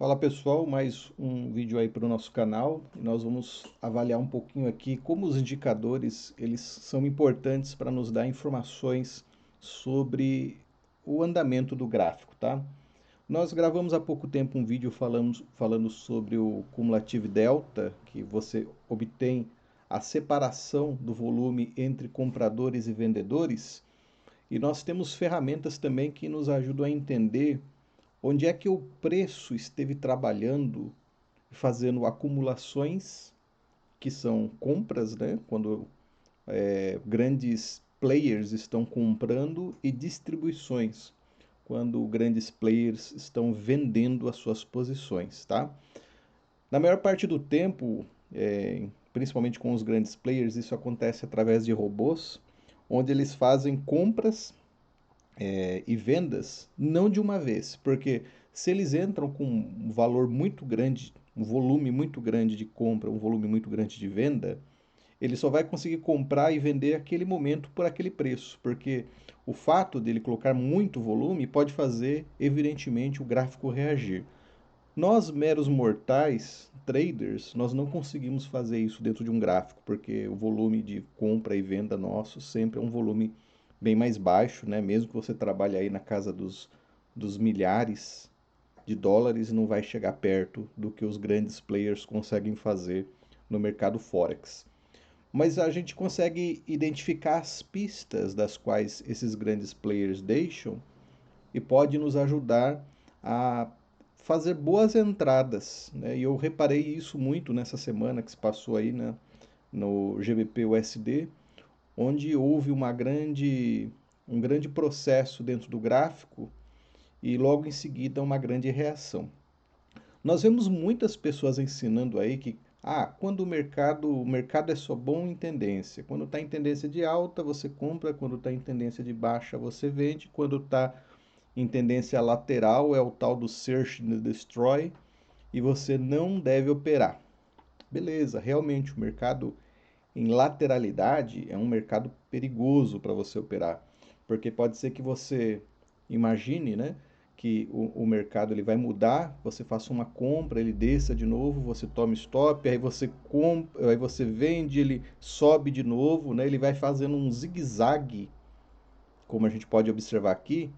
Fala pessoal, mais um vídeo aí para o nosso canal e nós vamos avaliar um pouquinho aqui como os indicadores eles são importantes para nos dar informações sobre o andamento do gráfico, tá? Nós gravamos há pouco tempo um vídeo falando sobre o cumulativo delta, que você obtém a separação do volume entre compradores e vendedores, e nós temos ferramentas também que nos ajudam a entender onde é que o preço esteve trabalhando, fazendo acumulações, que são compras, né? Quando grandes players estão comprando, e distribuições, quando grandes players estão vendendo as suas posições, tá? Na maior parte do tempo, principalmente com os grandes players, isso acontece através de robôs, onde eles fazem compras e vendas não de uma vez, porque se eles entram com um valor muito grande, um volume muito grande de compra, um volume muito grande de venda, ele só vai conseguir comprar e vender aquele momento por aquele preço, porque o fato dele colocar muito volume pode fazer, evidentemente, o gráfico reagir. Nós, meros mortais, traders, nós não conseguimos fazer isso dentro de um gráfico, porque o volume de compra e venda nosso sempre é um volume bem mais baixo, né? Mesmo que você trabalhe aí na casa dos milhares de dólares, não vai chegar perto do que os grandes players conseguem fazer no mercado Forex. Mas a gente consegue identificar as pistas das quais esses grandes players deixam e pode nos ajudar a fazer boas entradas, né? E eu reparei isso muito nessa semana que se passou aí, né, no GBP USD, onde houve um grande processo dentro do gráfico e logo em seguida uma grande reação. Nós vemos muitas pessoas ensinando aí que quando o mercado é só bom em tendência. Quando está em tendência de alta, você compra, quando está em tendência de baixa, você vende, quando está em tendência lateral, é o tal do Search and Destroy, e você não deve operar. Beleza, realmente o mercado em lateralidade é um mercado perigoso para você operar, porque pode ser que você imagine, né, que o mercado ele vai mudar, você faça uma compra, ele desça de novo, você toma stop, aí você compra, aí você vende, ele sobe de novo, né, ele vai fazendo um zigue-zague, como a gente pode observar aqui,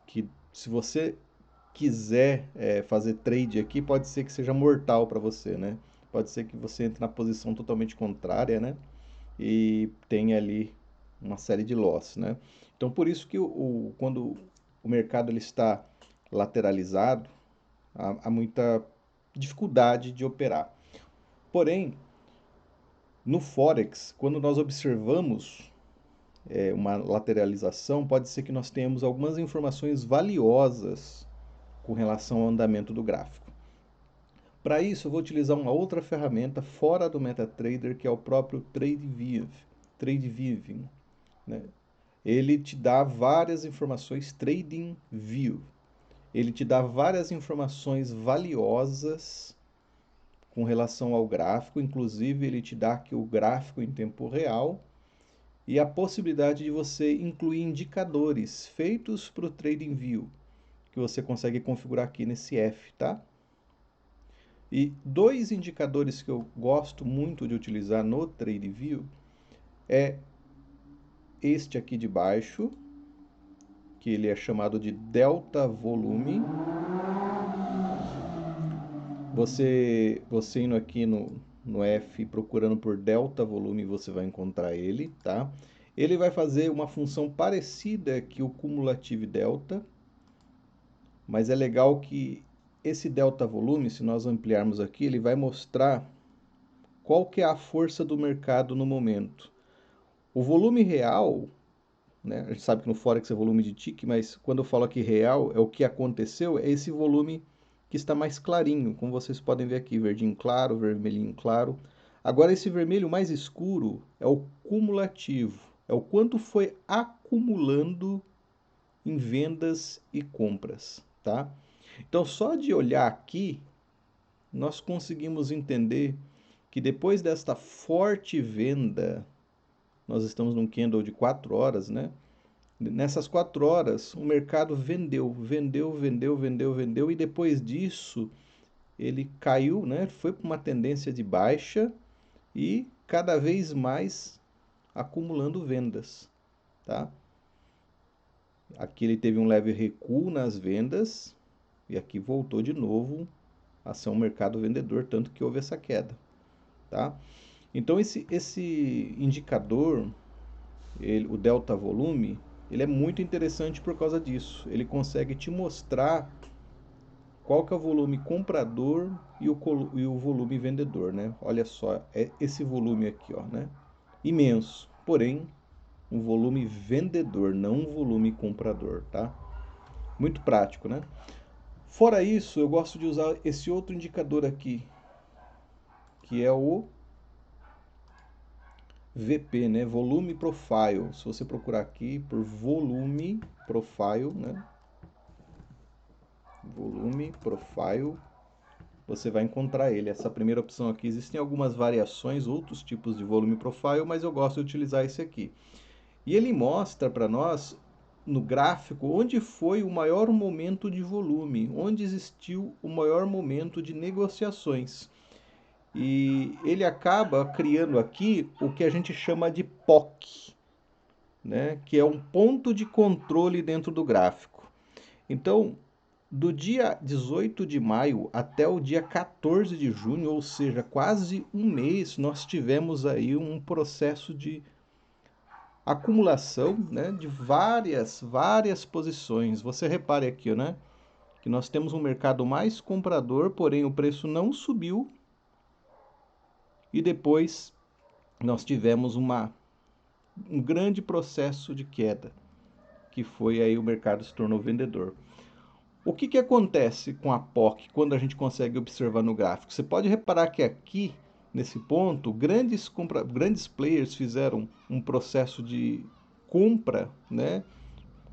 que se você quiser fazer trade aqui, pode ser que seja mortal para você, né? Pode ser que você entre na posição totalmente contrária, né? E tenha ali uma série de loss, né? Então, por isso que quando o mercado ele está lateralizado, há muita dificuldade de operar. Porém, no Forex, quando nós observamos uma lateralização, pode ser que nós tenhamos algumas informações valiosas com relação ao andamento do gráfico. Para isso, eu vou utilizar uma outra ferramenta fora do MetaTrader, que é o próprio TradeView, né? Ele te dá várias informações, TradingView. Ele te dá várias informações valiosas com relação ao gráfico, inclusive ele te dá aqui o gráfico em tempo real e a possibilidade de você incluir indicadores feitos para o TradingView, que você consegue configurar aqui nesse F, tá? E dois indicadores que eu gosto muito de utilizar no TradingView é este aqui de baixo, que ele é chamado de delta volume. Você indo aqui no F procurando por delta volume, você vai encontrar ele, tá? Ele vai fazer uma função parecida que o cumulativo delta, mas é legal que esse delta volume, se nós ampliarmos aqui, ele vai mostrar qual que é a força do mercado no momento. O volume real, né? A gente sabe que no Forex é volume de tique, mas quando eu falo aqui real, é o que aconteceu, é esse volume que está mais clarinho, como vocês podem ver aqui, verdinho claro, vermelhinho claro. Agora esse vermelho mais escuro é o cumulativo, é o quanto foi acumulando em vendas e compras, tá? Então só de olhar aqui, nós conseguimos entender que depois desta forte venda, nós estamos num candle de 4 horas, né? Nessas 4 horas, o mercado vendeu, vendeu, vendeu, vendeu, vendeu, e depois disso, ele caiu, né? Foi para uma tendência de baixa e cada vez mais acumulando vendas, tá? Aqui ele teve um leve recuo nas vendas e aqui voltou de novo a ser um mercado vendedor, tanto que houve essa queda, tá? Então esse indicador, o delta volume, ele é muito interessante por causa disso. Ele consegue te mostrar qual que é o volume comprador e o volume vendedor, né? Olha só, é esse volume aqui, ó, né? Imenso, porém um volume vendedor, não um volume comprador, tá? Muito prático, né? Fora isso, eu gosto de usar esse outro indicador aqui, que é o VP, né? Volume Profile. Se você procurar aqui por volume profile, né? Volume Profile, você vai encontrar ele. Essa primeira opção aqui, existem algumas variações, outros tipos de volume profile, mas eu gosto de utilizar esse aqui. E ele mostra para nós no gráfico onde foi o maior momento de volume, onde existiu o maior momento de negociações. E ele acaba criando aqui o que a gente chama de POC, né? Que é um ponto de controle dentro do gráfico. Então, do dia 18 de maio até o dia 14 de junho, ou seja, quase um mês, nós tivemos aí um processo de acumulação, né, de várias posições. Você repare aqui, né, que nós temos um mercado mais comprador, porém o preço não subiu. E depois nós tivemos um grande processo de queda, que foi aí o mercado se tornou vendedor. O que acontece com a POC quando a gente consegue observar no gráfico? Você pode reparar que aqui, nesse ponto, grandes players fizeram um processo de compra, né?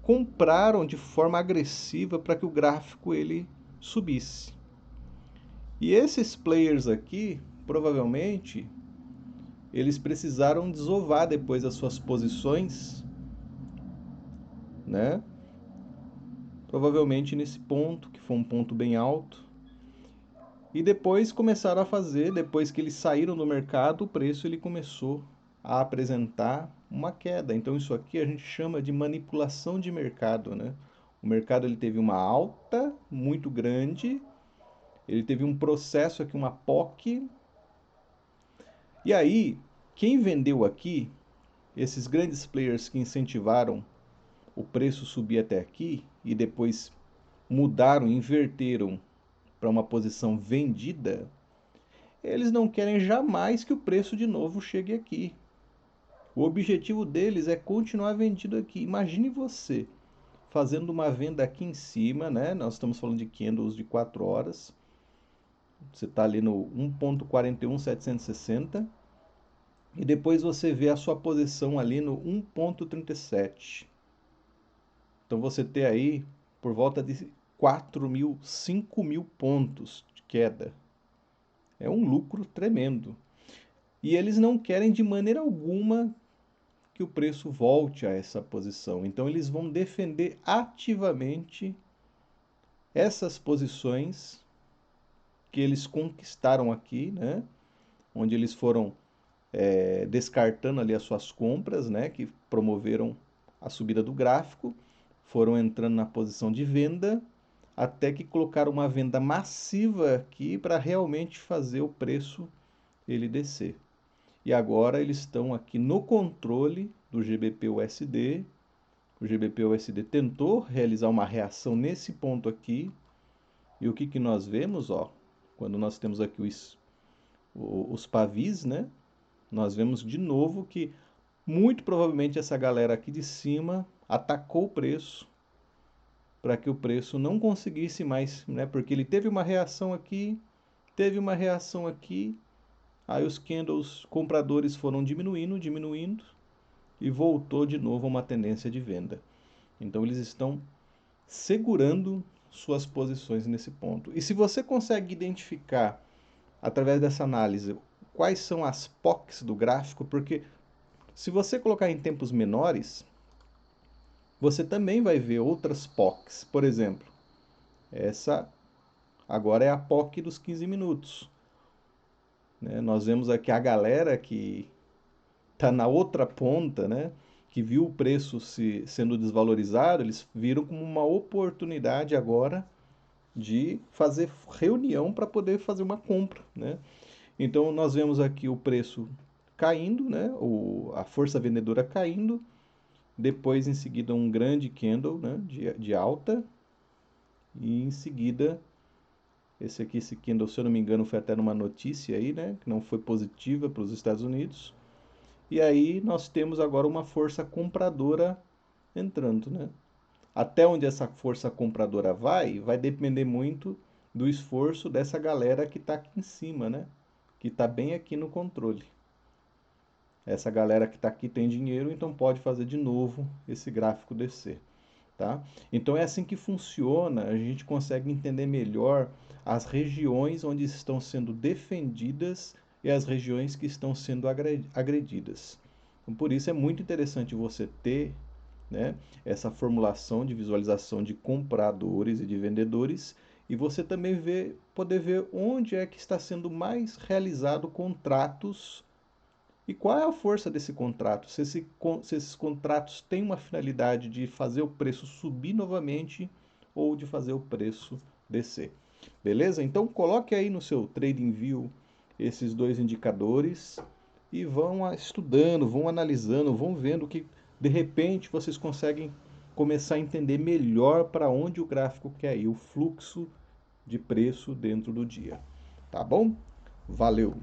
Compraram de forma agressiva para que o gráfico ele subisse. E esses players aqui, provavelmente, eles precisaram desovar depois as suas posições, né? Provavelmente nesse ponto, que foi um ponto bem alto. E depois começaram a fazer, depois que eles saíram do mercado, o preço ele começou a apresentar uma queda. Então isso aqui a gente chama de manipulação de mercado, né? O mercado ele teve uma alta muito grande, ele teve um processo aqui, uma POC. E aí, quem vendeu aqui, esses grandes players que incentivaram o preço subir até aqui e depois mudaram, inverteram para uma posição vendida, eles não querem jamais que o preço de novo chegue aqui. O objetivo deles é continuar vendido aqui. Imagine você fazendo uma venda aqui em cima, né? Nós estamos falando de candles de 4 horas. Você está ali no 1.41760 e depois você vê a sua posição ali no 1.37. Então você tem aí por volta de 4.000, 5.000 pontos de queda. É um lucro tremendo. E eles não querem de maneira alguma que o preço volte a essa posição. Então eles vão defender ativamente essas posições que eles conquistaram aqui, né? Onde eles foram descartando ali as suas compras, né? Que promoveram a subida do gráfico, foram entrando na posição de venda, até que colocaram uma venda massiva aqui para realmente fazer o preço ele descer. E agora eles estão aqui no controle do GBP/USD. O GBP/USD tentou realizar uma reação nesse ponto aqui. E o que nós vemos, ó, quando nós temos aqui os pavis, né? Nós vemos de novo que muito provavelmente essa galera aqui de cima atacou o preço para que o preço não conseguisse mais, né? Porque ele teve uma reação aqui, teve uma reação aqui, aí os candles compradores foram diminuindo e voltou de novo a uma tendência de venda. Então eles estão segurando suas posições nesse ponto. E se você consegue identificar através dessa análise quais são as POCs do gráfico, porque se você colocar em tempos menores, você também vai ver outras POCs. Por exemplo, essa agora é a POC dos 15 minutos. Né? Nós vemos aqui a galera que está na outra ponta, né? Que viu o preço sendo desvalorizado, eles viram como uma oportunidade agora de fazer reunião para poder fazer uma compra, né? Então nós vemos aqui o preço caindo, né? A força vendedora caindo, depois em seguida um grande candle, né? de alta, e em seguida esse candle, se eu não me engano, foi até numa notícia aí, né? Que não foi positiva para os Estados Unidos. E aí nós temos agora uma força compradora entrando, né? Até onde essa força compradora vai depender muito do esforço dessa galera que está aqui em cima, né? Que está bem aqui no controle. Essa galera que está aqui tem dinheiro, então pode fazer de novo esse gráfico descer, tá? Então é assim que funciona, a gente consegue entender melhor as regiões onde estão sendo defendidas e as regiões que estão sendo agredidas. Então, por isso é muito interessante você ter, né, essa formulação de visualização de compradores e de vendedores e você também poder ver onde é que está sendo mais realizado contratos e qual é a força desse contrato. Se esses contratos têm uma finalidade de fazer o preço subir novamente ou de fazer o preço descer. Beleza? Então coloque aí no seu TradingView esses dois indicadores e vão estudando, vão analisando, vão vendo que de repente vocês conseguem começar a entender melhor para onde o gráfico quer ir, o fluxo de preço dentro do dia. Tá bom? Valeu!